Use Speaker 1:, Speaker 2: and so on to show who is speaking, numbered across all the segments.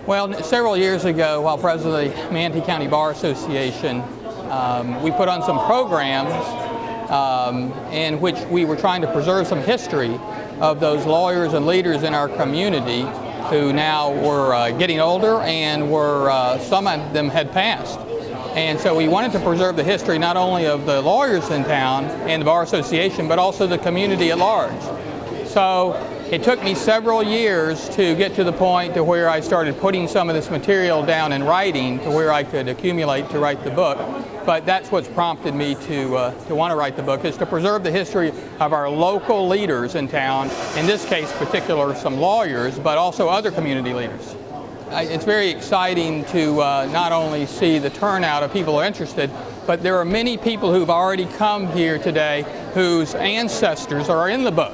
Speaker 1: Well, several years ago, while president of the Manatee County Bar Association, we put on some programs in which we were trying to preserve some history of those lawyers and leaders in our community who now were getting older and were some of them had passed. And so we wanted to preserve the history not only of the lawyers in town and the Bar Association, but also the community at large. So it took me several years to get to the point to where I started putting some of this material down in writing to where I could accumulate to write the book. But that's what's prompted me to want to write the book, is to preserve the history of our local leaders in town, in this case particular some lawyers, but also other community leaders. It's very exciting to not only see the turnout of people who are interested, but there are many people who've already come here today whose ancestors are in the book.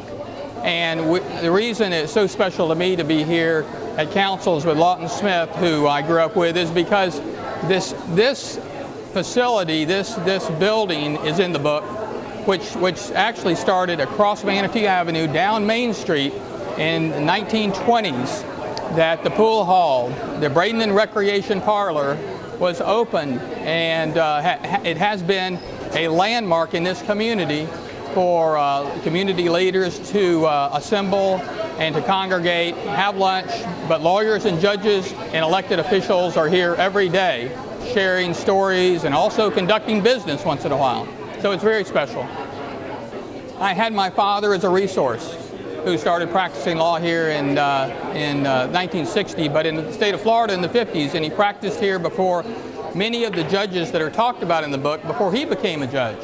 Speaker 1: And the reason it's so special to me to be here at Councils with Lawton Smith, who I grew up with, is because this facility, this building is in the book, which actually started across Manatee Avenue down Main Street in the 1920s, that the pool hall, the Bradenton Recreation Parlor, was opened, and it has been a landmark in this community for community leaders to assemble and to congregate, have lunch, but lawyers and judges and elected officials are here every day sharing stories and also conducting business once in a while. So it's very special. I had my father as a resource, who started practicing law here in 1960, but in the state of Florida in the 50s, and he practiced here before many of the judges that are talked about in the book before he became a judge.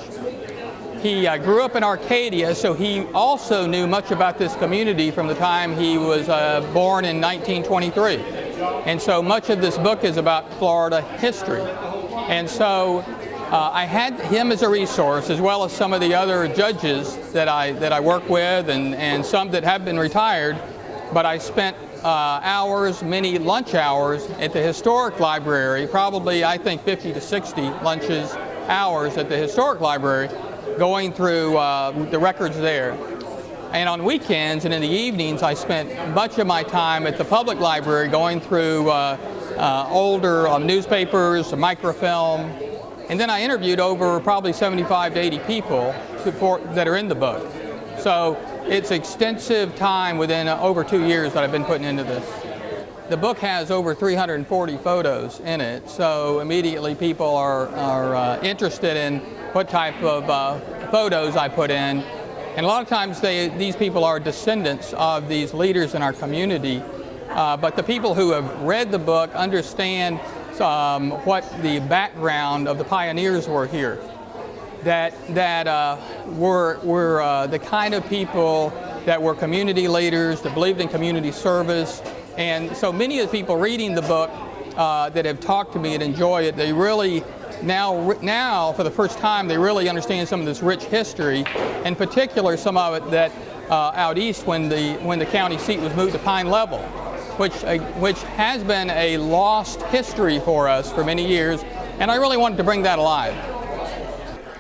Speaker 1: He grew up in Arcadia, so he also knew much about this community from the time he was born in 1923. And so much of this book is about Florida history. And so I had him as a resource, as well as some of the other judges that I work with, and some that have been retired. But I spent hours, many lunch hours, at the Historic Library, probably I think 50 to 60 hours at the Historic Library, going through the records there. And on weekends and in the evenings, I spent much of my time at the public library going through older newspapers, microfilm, and then I interviewed over probably 75 to 80 people that are in the book. So it's extensive time within over 2 years that I've been putting into this. The book has over 340 photos in it, so immediately people are interested in what type of photos I put in. And a lot of times these people are descendants of these leaders in our community, but the people who have read the book understand what the background of the pioneers were here, that were the kind of people that were community leaders, that believed in community service. And so many of the people reading the book that have talked to me and enjoy it, they really now for the first time they really understand some of this rich history, in particular some of it that out east when the county seat was moved to Pine Level, which has been a lost history for us for many years, and I really wanted to bring that alive.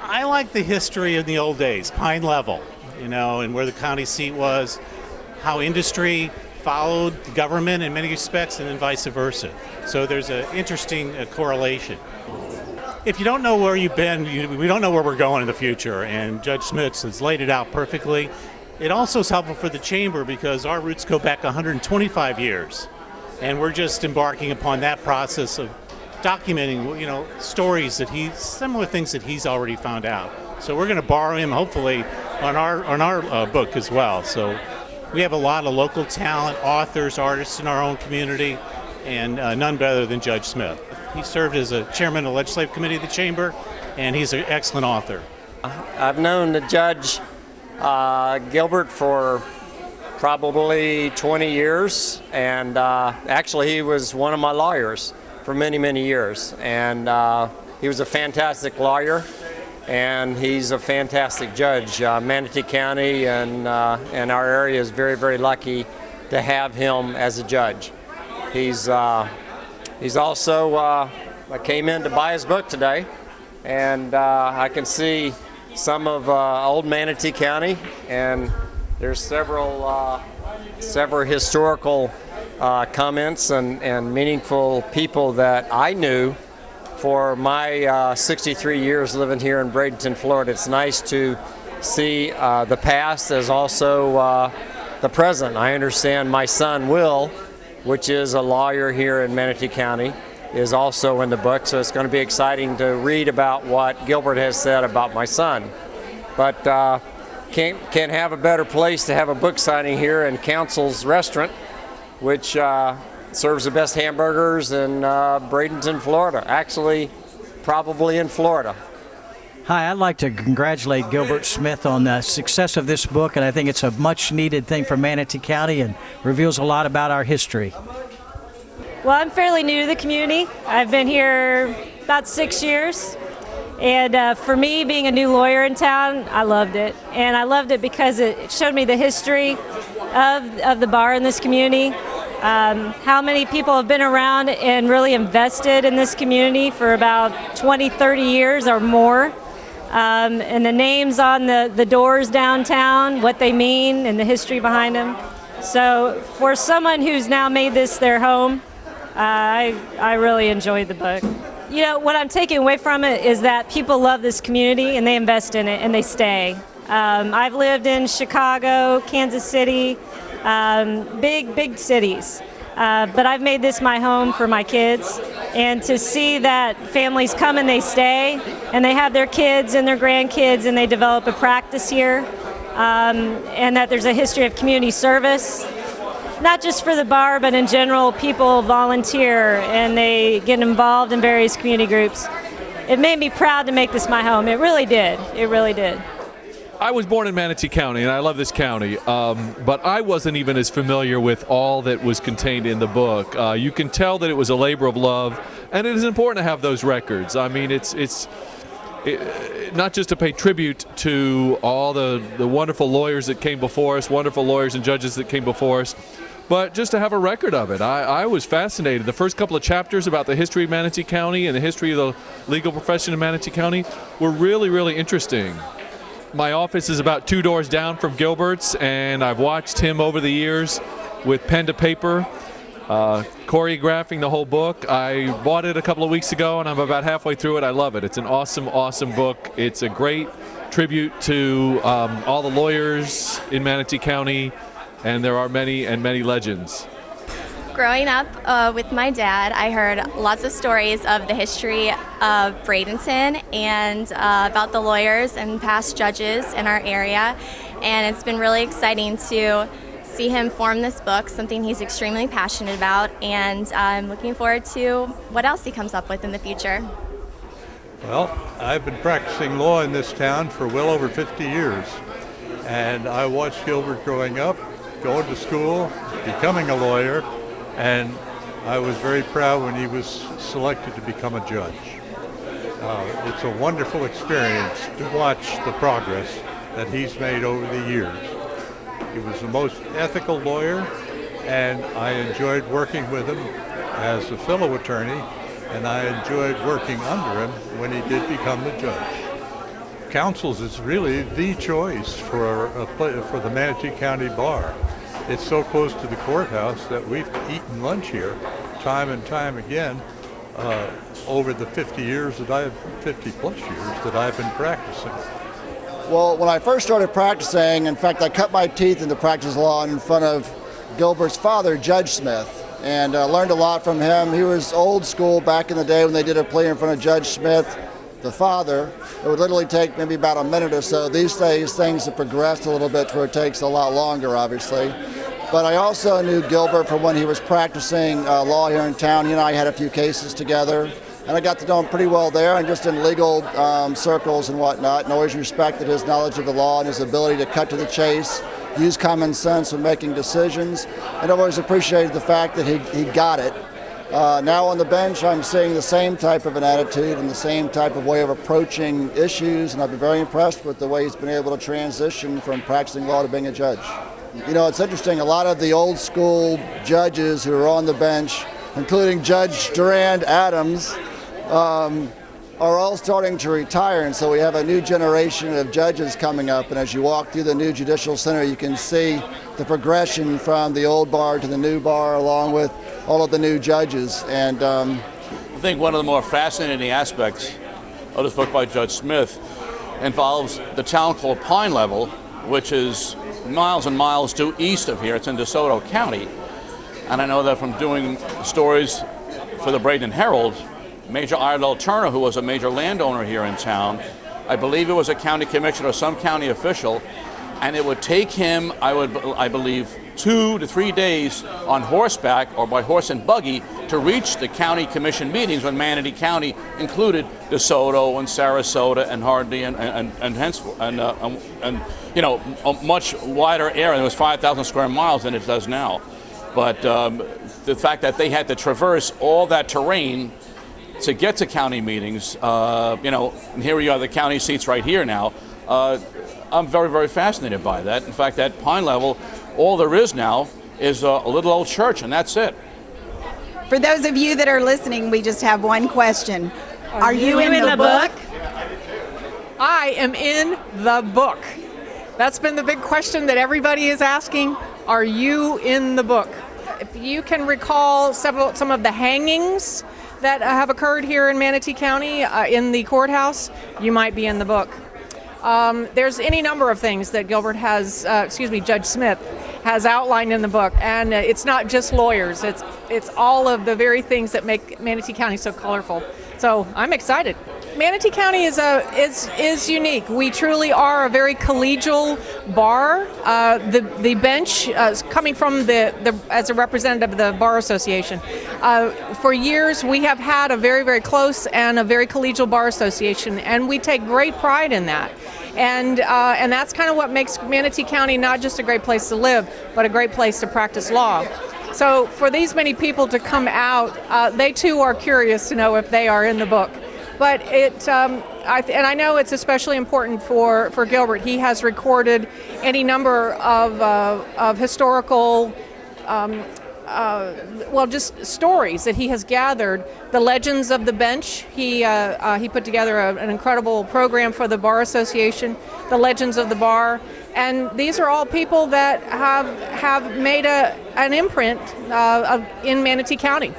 Speaker 2: I like the history of the old days, Pine Level, and where the county seat was, how industry followed the government in many respects, and then vice versa. So there's an interesting correlation. If you don't know where you've been, we don't know where we're going in the future, and Judge Smits has laid it out perfectly. It also is helpful for the chamber because our roots go back 125 years, and we're just embarking upon that process of documenting, stories similar things that he's already found out. So we're going to borrow him, hopefully, on our book as well. So we have a lot of local talent, authors, artists in our own community, and none better than Judge Smith. He served as a chairman of the Legislative Committee of the Chamber, and he's an excellent author.
Speaker 3: I've known the Judge Gilbert for probably 20 years, and actually he was one of my lawyers for many, many years. And he was a fantastic lawyer, and he's a fantastic judge. Manatee County and our area is very, very lucky to have him as a judge. He's also, I came in to buy his book today, and I can see some of old Manatee County, and there's several historical comments and meaningful people that I knew for my 63 years living here in Bradenton, Florida. It's nice to see the past as also the present. I understand my son Will, which is a lawyer here in Manatee County, is also in the book, so it's going to be exciting to read about what Gilbert has said about my son. But can't have a better place to have a book signing here in Council's Restaurant, which serves the best hamburgers in Bradenton, Florida. Actually, probably in Florida.
Speaker 4: Hi, I'd like to congratulate Gilbert Smith on the success of this book, and I think it's a much-needed thing for Manatee County and reveals a lot about our history.
Speaker 5: Well, I'm fairly new to the community. I've been here about 6 years, and for me, being a new lawyer in town, I loved it. And I loved it because it showed me the history of the bar in this community, how many people have been around and really invested in this community for about 20, 30 years or more. And the names on the doors downtown, what they mean, and the history behind them. So for someone who's now made this their home, I really enjoyed the book. You know, what I'm taking away from it is that people love this community and they invest in it and they stay. I've lived in Chicago, Kansas City, big cities. But I've made this my home for my kids, and to see that families come and they stay, and they have their kids and their grandkids, and they develop a practice here, and that there's a history of community service, not just for the bar, but in general, people volunteer and they get involved in various community groups. It made me proud to make this my home. It really did. It really did.
Speaker 6: I was born in Manatee County, and I love this county, but I wasn't even as familiar with all that was contained in the book. You can tell that it was a labor of love, and it is important to have those records. I mean, it's not just to pay tribute to all the wonderful lawyers that came before us, wonderful lawyers and judges that came before us, but just to have a record of it. I was fascinated. The first couple of chapters about the history of Manatee County and the history of the legal profession in Manatee County were really, really interesting. My office is about 2 doors down from Gilbert's, and I've watched him over the years with pen to paper, choreographing the whole book. I bought it a couple of weeks ago, and I'm about halfway through it. I love it. It's an awesome, awesome book. It's a great tribute to all the lawyers in Manatee County, and there are many and many legends.
Speaker 7: Growing up with my dad, I heard lots of stories of the history of Bradenton and about the lawyers and past judges in our area, and it's been really exciting to see him form this book, something he's extremely passionate about, and I'm looking forward to what else he comes up with in the future.
Speaker 8: Well, I've been practicing law in this town for well over 50 years, and I watched Gilbert growing up, going to school, becoming a lawyer, and I was very proud when he was selected to become a judge. It's a wonderful experience to watch the progress that he's made over the years. He was the most ethical lawyer, and I enjoyed working with him as a fellow attorney, and I enjoyed working under him when he did become the judge. Councils is really the choice for the Manatee County Bar. It's so close to the courthouse that we've eaten lunch here time and time again over the 50 plus years that I've been practicing.
Speaker 9: Well, when I first started practicing, in fact, I cut my teeth in the practice law in front of Gilbert's father, Judge Smith, and learned a lot from him. He was old school back in the day when they did a plea in front of Judge Smith, the father. It would literally take maybe about a minute or so. These days, things have progressed a little bit where it takes a lot longer, obviously. But I also knew Gilbert from when he was practicing law here in town. He and I had a few cases together, and I got to know him pretty well there and just in legal circles and whatnot, and always respected his knowledge of the law and his ability to cut to the chase, use common sense when making decisions, and I've always appreciated the fact that he got it. Now on the bench, I'm seeing the same type of an attitude and the same type of way of approaching issues, and I've been very impressed with the way he's been able to transition from practicing law to being a judge. You know, it's interesting, a lot of the old school judges who are on the bench, including Judge Durand Adams, are all starting to retire, and so we have a new generation of judges coming up, and as you walk through the new Judicial Center, you can see the progression from the old bar to the new bar, along with all of the new judges. And
Speaker 10: I think one of the more fascinating aspects of this book by Judge Smith involves the town called Pine Level, which is miles and miles due east of here. It's in DeSoto County, and I know that from doing stories for the Bradenton Herald, Major Iredell Turner, who was a major landowner here in town, I believe it was a county commissioner or some county official, and it would take him, I believe, 2 to 3 days on horseback or by horse and buggy to reach the county commission meetings when Manatee County included DeSoto and Sarasota and Hardy and you know, a much wider area. It was 5,000 square miles than it does now. But the fact that they had to traverse all that terrain to get to county meetings, you know, and here we are, the county seats right here now. I'm very, very fascinated by that. In fact, at Pine Level, all there is now is a little old church, and that's it.
Speaker 11: For those of you that are listening, we just have one question. Are you in the book?
Speaker 12: I am in the book. That's been the big question that everybody is asking. Are you in the book? If you can recall some of the hangings that have occurred here in Manatee County in the courthouse, you might be in the book. There's any number of things that Gilbert has, Judge Smith has outlined in the book, and it's not just lawyers. It's all of the very things that make Manatee County so colorful. So I'm excited. Manatee County is unique. We truly are a very collegial bar. The bench, coming from as a representative of the Bar Association, for years we have had a very, very close and a very collegial bar association, and we take great pride in that. And that's kind of what makes Manatee County not just a great place to live, but a great place to practice law. So for these many people to come out, they too are curious to know if they are in the book. But I know it's especially important for Gilbert. He has recorded any number of historical, just stories that he has gathered. The Legends of the Bench. He put together an incredible program for the Bar Association. The Legends of the Bar, and these are all people that have made an imprint in Manatee County,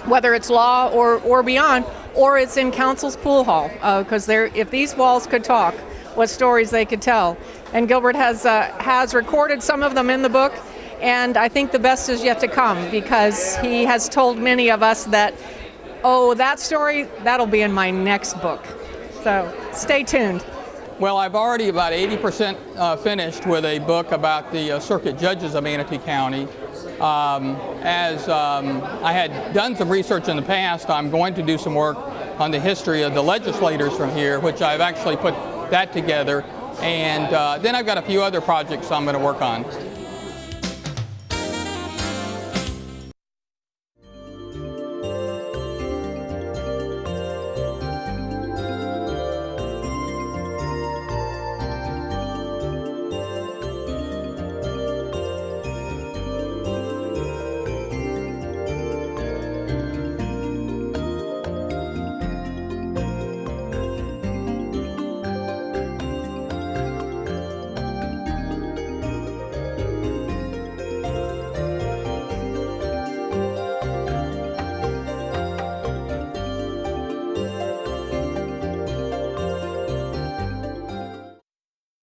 Speaker 12: whether it's law or beyond. Or it's in Council's Pool Hall, because if these walls could talk, what stories they could tell. And Gilbert has recorded some of them in the book, and I think the best is yet to come, because he has told many of us that, oh, that story, that'll be in my next book. So stay tuned.
Speaker 1: Well, I've already about 80% finished with a book about the circuit judges of Manatee County. As I had done some research in the past, I'm going to do some work on the history of the legislators from here, which I've actually put that together. And then I've got a few other projects I'm going to work on.